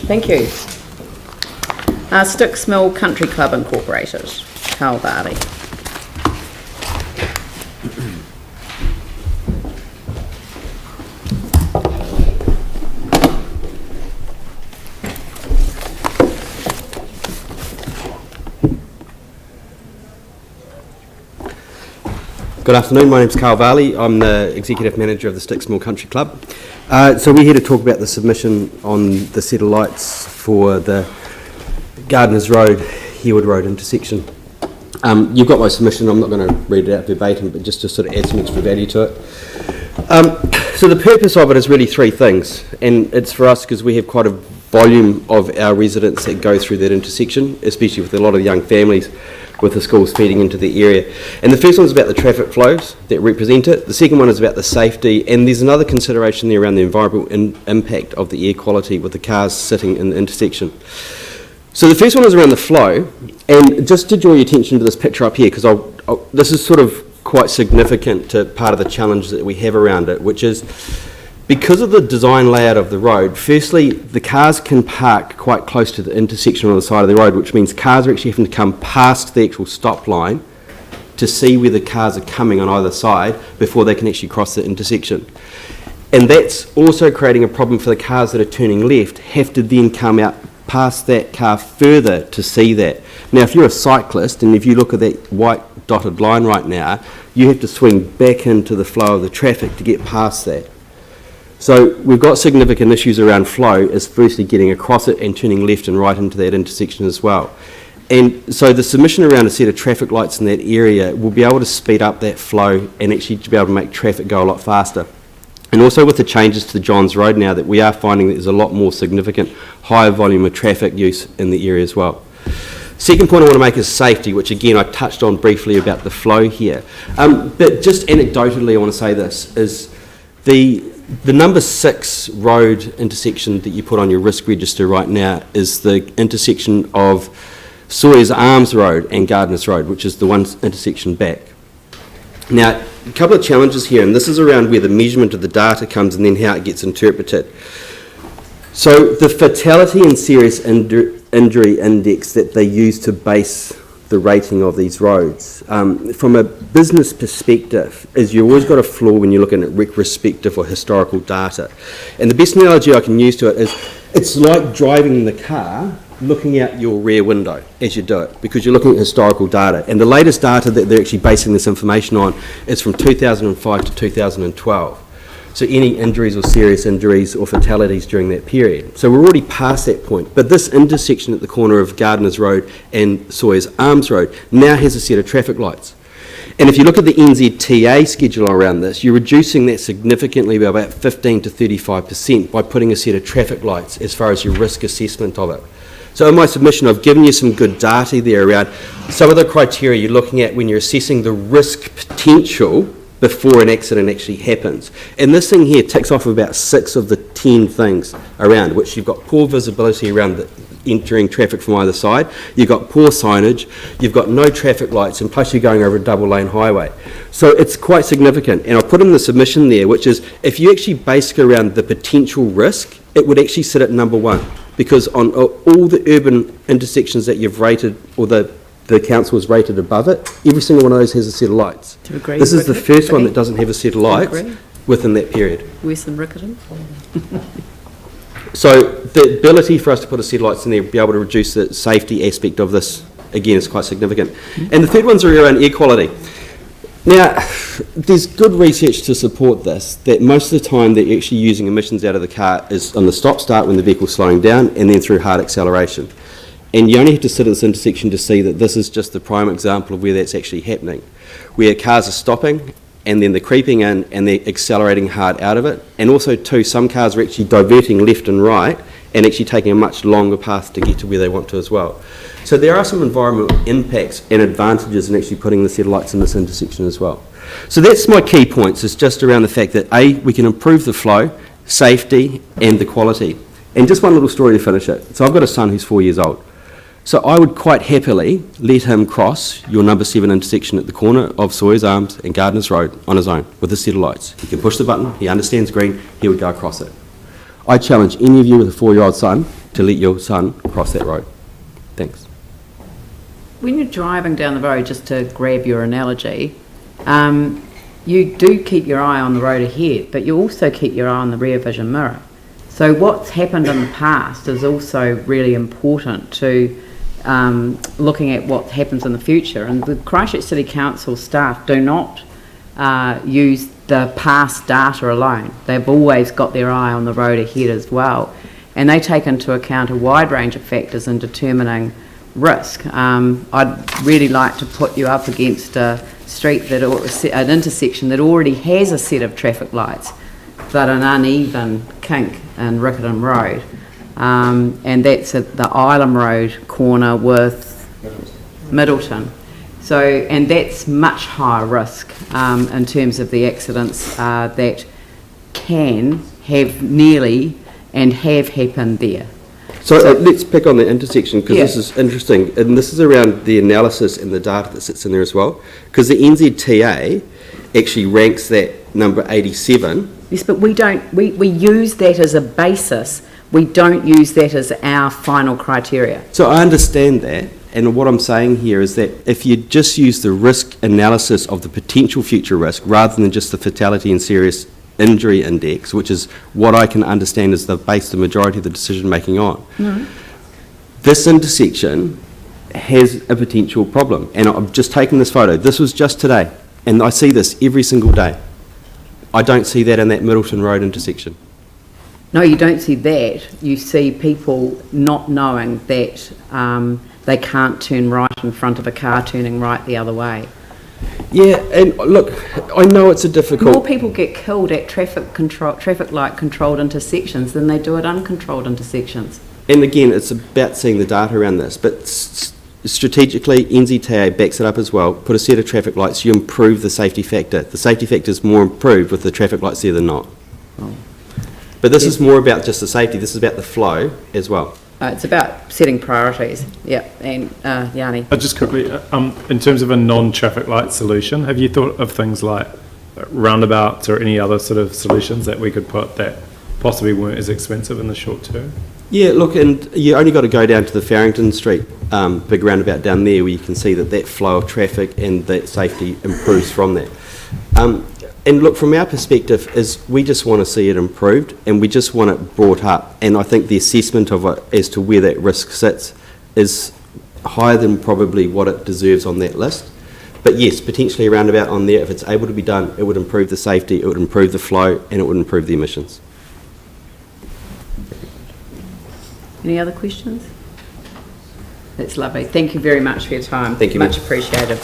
Thank you. Styx Country Club Incorporated, Karl Varley. Good afternoon, my name's Karl Varley. I'm the Executive Manager of the Styx Country Club. So we're here to talk about the submission on the set of lights for the Gardeners Road, Herewood Road intersection. You've got my submission, I'm not going to read it out verbatim, but just to sort of add some extra value to it. So the purpose of it is really three things, and it's for us because we have quite a volume of our residents that go through that intersection, especially with a lot of young families with the schools feeding into the area. And the first one is about the traffic flows that represent it. The second one is about the safety, and there's another consideration there around the environmental impact of the air quality with the cars sitting in the intersection. So the first one is around the flow, and just to draw your attention to this picture up here, because this is sort of quite significant to part of the challenge that we have around it, which is because of the design layout of the road, firstly, the cars can park quite close to the intersection on the side of the road, which means cars are actually having to come past the actual stop line to see where the cars are coming on either side before they can actually cross the intersection. And that's also creating a problem for the cars that are turning left, have to then come out past that car further to see that. Now, if you're a cyclist, and if you look at that white dotted line right now, you have to swing back into the flow of the traffic to get past that. So we've got significant issues around flow, is firstly getting across it and turning left and right into that intersection as well. And so the submission around a set of traffic lights in that area will be able to speed up that flow and actually to be able to make traffic go a lot faster. And also with the changes to the Johns Road now, that we are finding that there's a lot more significant higher volume of traffic use in the area as well. Second point I want to make is safety, which again I touched on briefly about the flow here. But just anecdotally I want to say this, is the number 6 road intersection that you put on your risk register right now is the intersection of Sawyers Arms Road and Gardeners Road, which is the one intersection back. Now, a couple of challenges here, and this is around where the measurement of the data comes and then how it gets interpreted. So the fatality and serious injury index that they use to base the rating of these roads, from a business perspective, is you've always got a flaw when you're looking at retrospective or historical data. And the best analogy I can use to it is, it's like driving the car looking out your rear window as you do it, because you're looking at historical data. And the latest data that they're actually basing this information on is from 2005 to 2012. So any injuries or serious injuries or fatalities during that period. So we're already past that point. But this intersection at the corner of Gardeners Road and Sawyers Arms Road now has a set of traffic lights. And if you look at the NZTA schedule around this, you're reducing that significantly by about 15 to 35% by putting a set of traffic lights as far as your risk assessment of it. So in my submission, I've given you some good data there around some of the criteria you're looking at when you're assessing the risk potential before an accident actually happens. And this thing here ticks off about 6 of the 10 things around, which you've got poor visibility around the entering traffic from either side, you've got poor signage, you've got no traffic lights, and plus you're going over a double lane highway. So it's quite significant. And I'll put in the submission there, which is, if you actually base it around the potential risk, it would actually sit at number 1. Because on all the urban intersections that you've rated, or the council has rated above it, every single one of those has a set of lights. Do you agree? This is the first one that doesn't have a set of lights within that period. Worse than Rickerton? So the ability for us to put a set of lights in there, be able to reduce the safety aspect of this, again, is quite significant. And the third one's around air quality. Now, there's good research to support this, that most of the time they're actually using emissions out of the car is on the stop-start when the vehicle's slowing down, and then through hard acceleration. And you only have to sit at this intersection to see that this is just the prime example of where that's actually happening, where cars are stopping and then they're creeping in and they're accelerating hard out of it. And also too, some cars are actually diverting left and right and actually taking a much longer path to get to where they want to as well. So there are some environmental impacts and advantages in actually putting the set of lights in this intersection as well. So that's my key points, is just around the fact that A, we can improve the flow, safety and the quality. And just one little story to finish it. So I've got a son who's 4 years old. So I would quite happily let him cross your number 7 intersection at the corner of Sawyers Arms and Gardeners Road on his own with a set of lights. He can push the button, he understands green, he would go across it. I challenge any of you with a 4-year-old son to let your son cross that road. Thanks. When you're driving down the road, just to grab your analogy, you do keep your eye on the road ahead, but you also keep your eye on the rear vision mirror. So what's happened in the past is also really important to looking at what happens in the future. And the Christchurch City Council staff do not use the past data alone. They've always got their eye on the road ahead as well. And they take into account a wide range of factors in determining risk. I'd really like to put you up against a street an intersection that already has a set of traffic lights, but an uneven kink in Riccarton Road, and that's at the Ilam Road corner with Middleton. So, and that's much higher risk in terms of the accidents that can have nearly and have happened there. So let's pick on the intersection, because this is interesting, and this is around the analysis and the data that sits in there as well, because the NZTA actually ranks that number 87. Yes, but we use that as a basis. We don't use that as our final criteria. So I understand that, and what I'm saying here is that if you just use the risk analysis of the potential future risk rather than just the fatality and serious injury index, which is what I can understand is the majority of the decision making on. This intersection has a potential problem, and I'm just taking this photo. This was just today, and I see this every single day. I don't see that in that Middleton Road intersection. No, you don't see that. You see people not knowing that they can't turn right in front of a car turning right the other way. Yeah, and look, I know it's a difficult... More people get killed at traffic light controlled intersections than they do at uncontrolled intersections. And again, it's about seeing the data around this, but strategically, NZTA backs it up as well. Put a set of traffic lights, you improve the safety factor. The safety factor is more improved with the traffic lights there than not. Oh. But this is more about just the safety, this is about the flow as well. It's about setting priorities. Yeah, and Yanni. Just quickly, in terms of a non-traffic light solution, have you thought of things like roundabouts or any other sort of solutions that we could put that possibly weren't as expensive in the short term? Yeah, look, and you only got to go down to the Farrington Street big roundabout down there where you can see that flow of traffic and that safety improves from that. And look, from our perspective, is we just want to see it improved and we just want it brought up. And I think the assessment of it as to where that risk sits is higher than probably what it deserves on that list. But yes, potentially a roundabout on there, if it's able to be done, it would improve the safety, it would improve the flow, and it would improve the emissions. Any other questions? That's lovely. Thank you very much for your time. Thank you. Much appreciated.